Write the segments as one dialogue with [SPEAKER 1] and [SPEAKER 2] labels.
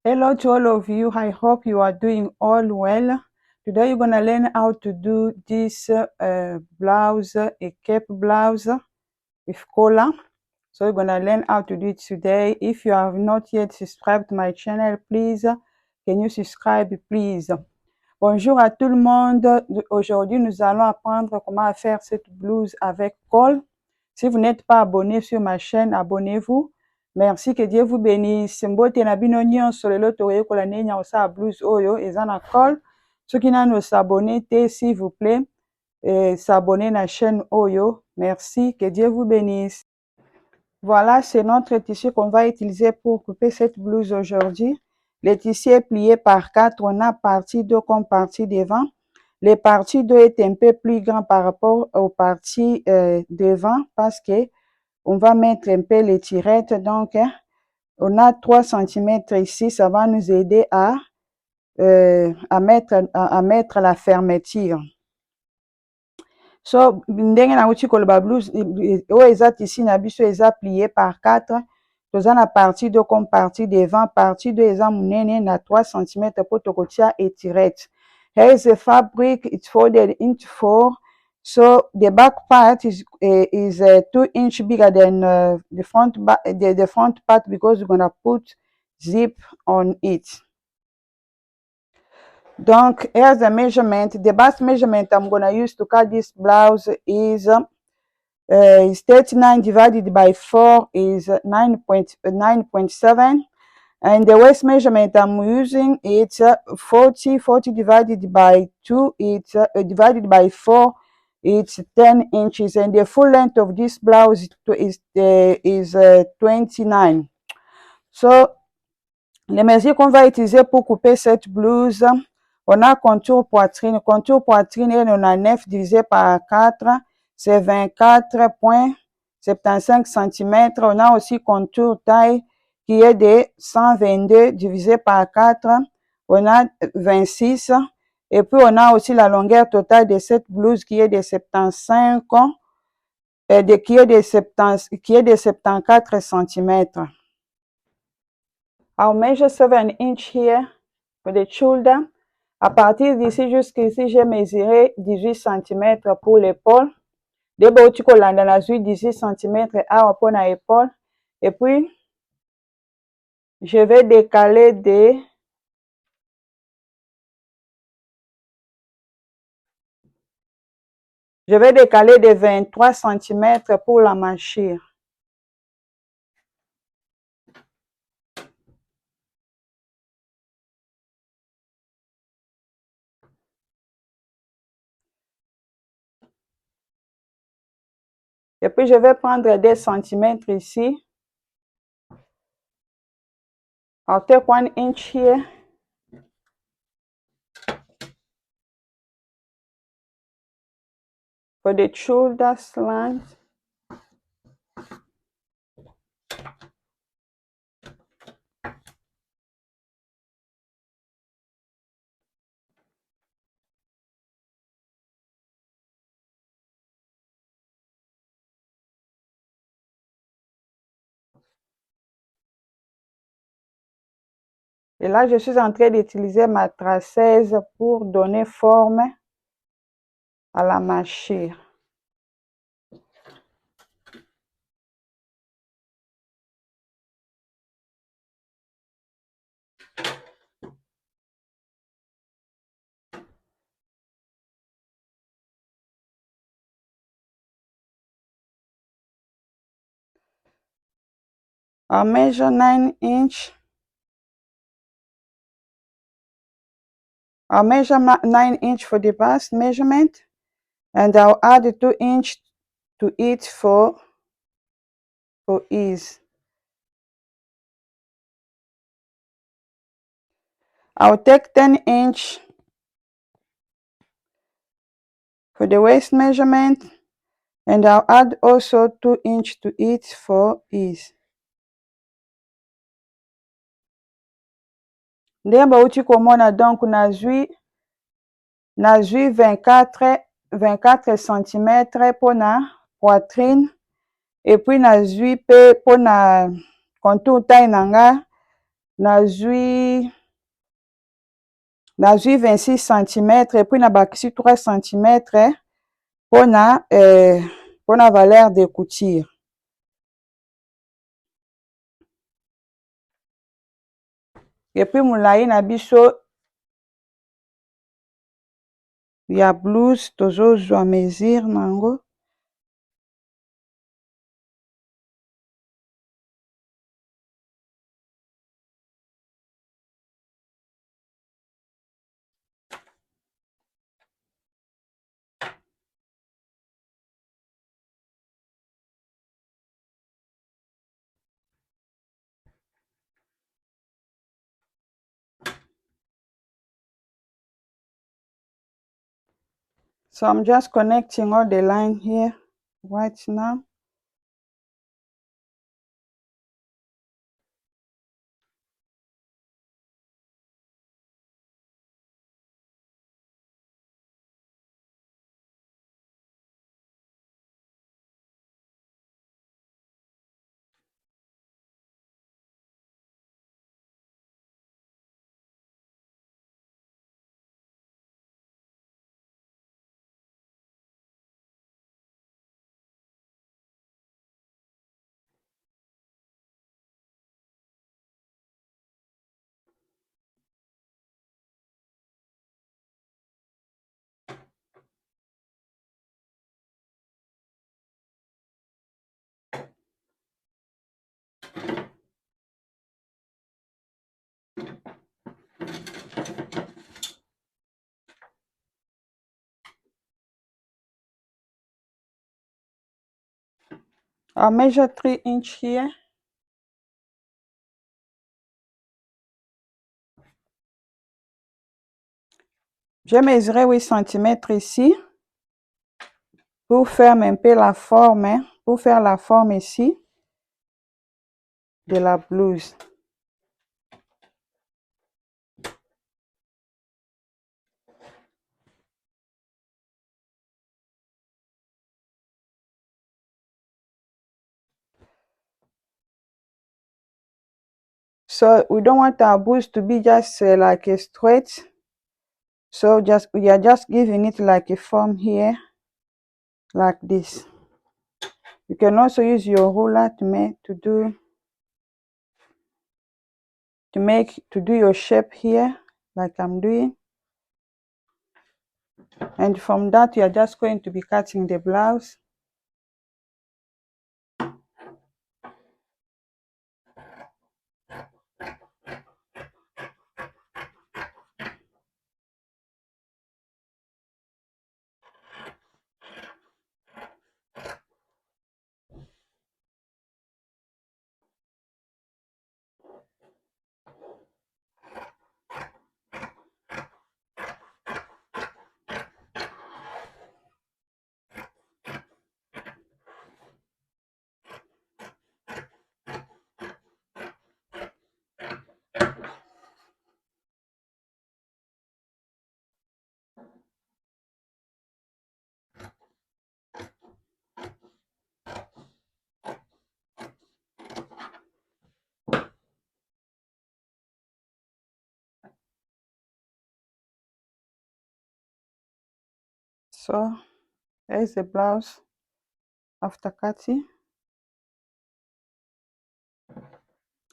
[SPEAKER 1] Hello to all of you. I hope you are doing all well. Today you're gonna learn how to do this blouse, a cape blouse with collar. So you're gonna learn how to do it today. If you have not yet subscribed to my channel, please, can you subscribe, please? Bonjour à tout le monde. Aujourd'hui, nous allons apprendre comment faire cette blouse avec col. Si vous n'êtes pas abonné sur ma chaîne, abonnez-vous. Merci, que Dieu vous bénisse. Mbote na bino nyonso lelo toyekola ndenge ya kosala blouse oyo eza na col. Soki nano s'abonner te, s'il vous plaît, s'abonner na chaîne oyo. Merci, que Dieu vous bénisse. Voilà, c'est notre tissu qu'on va utiliser pour couper cette blouse aujourd'hui. Le tissu est plié par 4. On a partie 2 comme partie devant. Les parties 2 est un peu plus grand par rapport aux parties devant parce que on va mettre un peu les tirettes. Donc, on a 3 cm ici. Ça va nous aider à mettre la fermeture. So, ndenge na uti koloba blouse, oyo eza tissu na biso eza plié par 4. Toza na partie 2 comme partie devant. Partie 2 eza munene na 3 cm po tokotia etirette. Here is the fabric. It's folded into 4. So the back part is 2 inch bigger than the front part because we're gonna put zip on it. Donc, here's the measurement. The best measurement I'm gonna use to cut this blouse is 39 divided by 4 is 9.7. And the waist measurement I'm using it's 40 divided by 2, it's divided by 4, it's 10 inches. And the full length of this blouse is 29. So, les mesures qu'on va utiliser pour couper cette blouse, on a contour poitrine. Contour poitrine, on a 9 divisé par 4, c'est 24,75 cm. On a aussi contour taille qui est de 122 divisé par 4, on a 26. Et puis on a aussi la longueur totale de cette blouse qui est de 75, qui est de 74 cm. I'll measure 7 inch here for the shoulder. À partir d'ici jusqu'ici, j'ai mesuré 18 cm pour l'épaule. D'abord, tu colles dans la 18 cm à pour l'épaule. Et puis, je vais décaler de 23 cm pour la manchure. Et puis, je vais prendre des centimètres ici. I'll take 1 inch here. For the shoulder slant. Et là, je suis en train d'utiliser ma traceuse pour donner forme à la manchure. I'll measure 9 inch. I'll measure 9 inch for the bust measurement, and I'll add 2 inch to it for ease. I'll take 10 inch for the waist measurement, and I'll add also 2 inch to it for ease. Ndemba uti komona donc nazwi 24 cm pour la poitrine, et puis nazwi pe pour na contour taille nanga nazwi 26 cm et puis nabakisi 3 cm mpona valeur de couture. Et puis molai na biso ya blouse tozozwa mesure nango. So I'm just connecting all the line here right now. I'll measure 3 inch here. J'ai mesuré 8 cm ici pour faire un peu la forme, pour faire la forme ici de la blouse. So we don't want our blouse to be just like a straight. So we are just giving it like a form here, like this. You can also use your ruler to do your shape here, like I'm doing. And from that, you are just going to be cutting the blouse. So here's the blouse after cutting.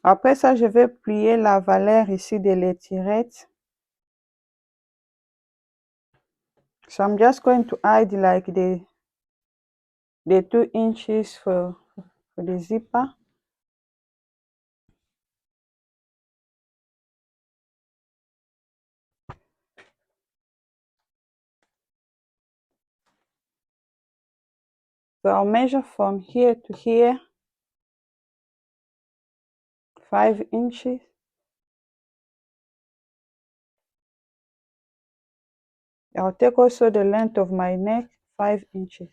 [SPEAKER 1] Après ça, je vais plier la valeur ici de l'étirette. So I'm just going to add like the 2 inches for the zipper. So I'll measure from here to here, 5 inches. I'll take also the length of my neck, 5 inches.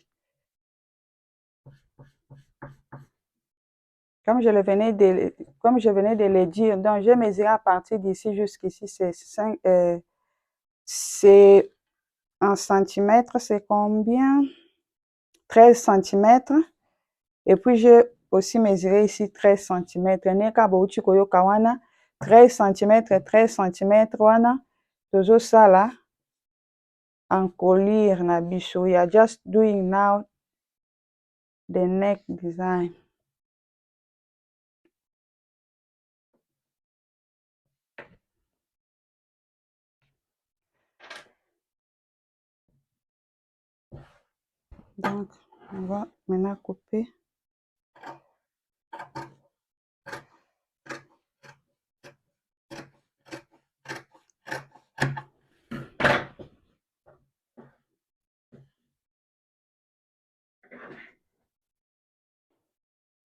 [SPEAKER 1] Comme je venais de le dire, donc j'ai mesuré à partir d'ici jusqu'ici, c'est 1 cm, c'est combien? 13 cm. Et puis j'ai aussi mesuré ici 13 cm. Neka bauchi koyoka wana 13 cm wana tozosala encolure na biso. We are just doing now the neck design. Donc on va maintenant couper.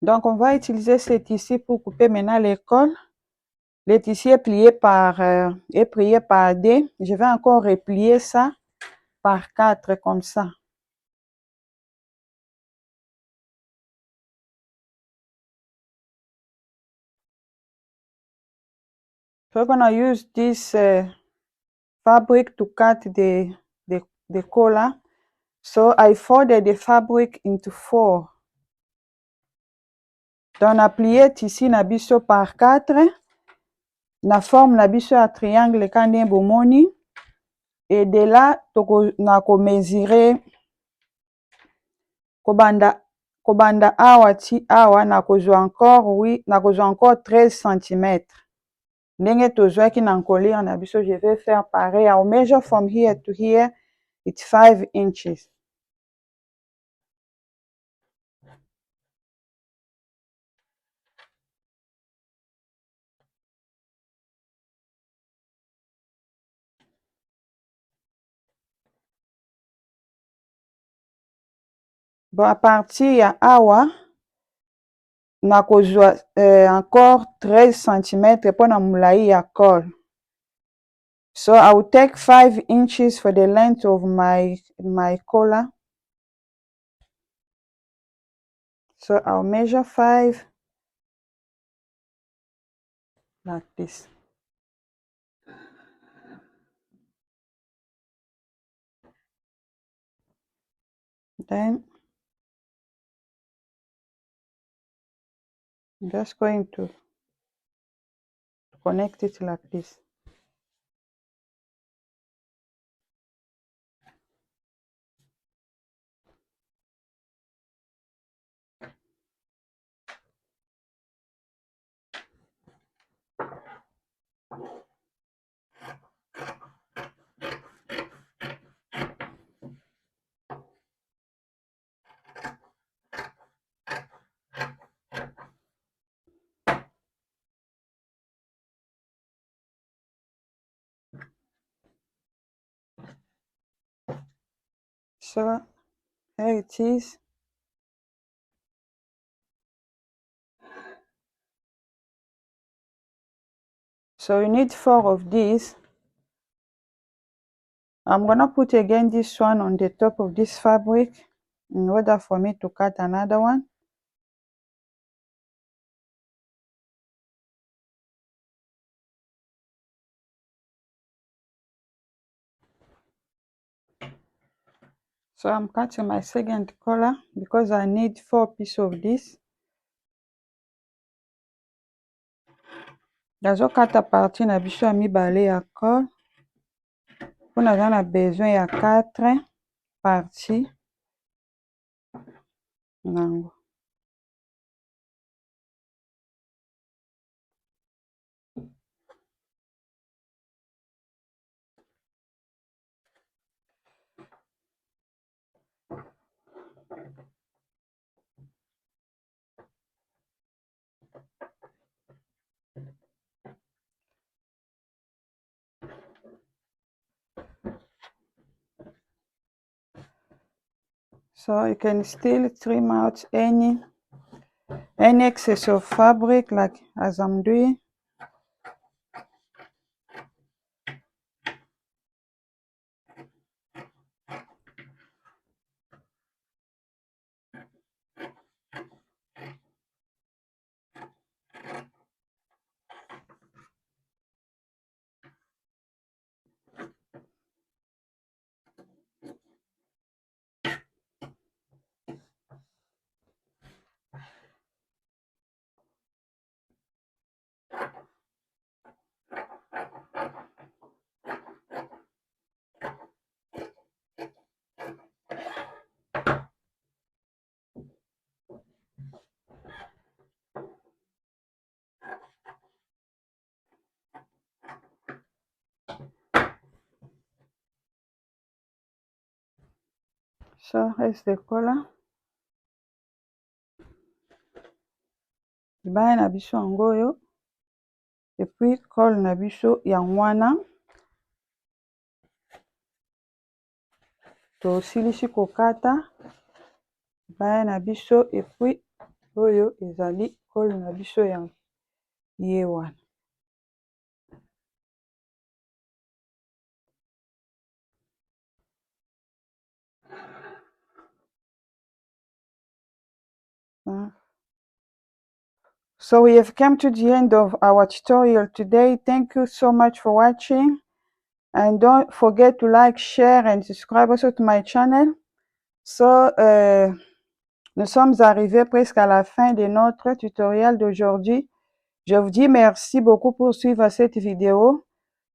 [SPEAKER 1] Donc on va utiliser ce tissu pour couper maintenant le col. Le tissu est plié par deux. Je vais encore replier ça par 4 comme ça. So we're gonna use this fabric to cut the collar. So I folded the fabric into 4. Donc on a plié tissu na biso par 4. Na forme na biso ya triangle kande bomoni. Et de là na ko mesurer kobanda awa ti awa na kozwa encore 13 cm. Ndenge tozwaki na encolure na biso, je vais faire pareil. I'll measure from here to here. It's 5 inches. Bon, à partir ya awa na kozwa encore 13 cm mpona molai ya col. So I will take 5 inches for the length of my collar. So I'll measure 5 like this. Then I'm just going to connect it like this. So here it is. So you need 4 of these. I'm gonna put again this one on the top of this fabric in order for me to cut another one. So I'm cutting my second collar because I need 4 pieces of this. Nazokata partie na biso ya mibale ya col. Po naza na besoin ya 4 parties nango. So you can still trim out any excess of fabric like as I'm doing. So reste kola libaya na biso yango oyo epuis cole na biso yango wana tosilisi kokata libaya na biso epuis oyo ezali cole na biso ya ye wana. So we have come to the end of our tutorial today. Thank you so much for watching, and don't forget to like, share and subscribe also to my channel. So nous sommes arrivés presque à la fin de notre tutoriel d'aujourd'hui. Je vous dis merci beaucoup pour suivre cette vidéo.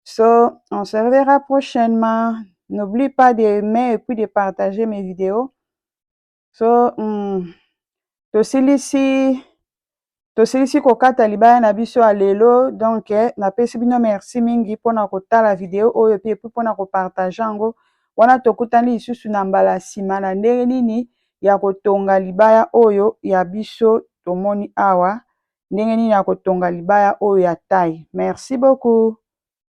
[SPEAKER 1] So on se reverra prochainement. N'oublie pas d'aimer et puis de partager mes vidéos. So tosilisi kokata libaya na biso ya lelo, donc napesi bino merci mingi mpona kotala video oyo pe mpona kopartage yango wana tokutani lisusu na mbala nsima na ndenge nini ya kotonga libaya oyo ya biso tomoni awa, ndenge nini ya kotonga libaya oyo ya taille. Merci beaucoup.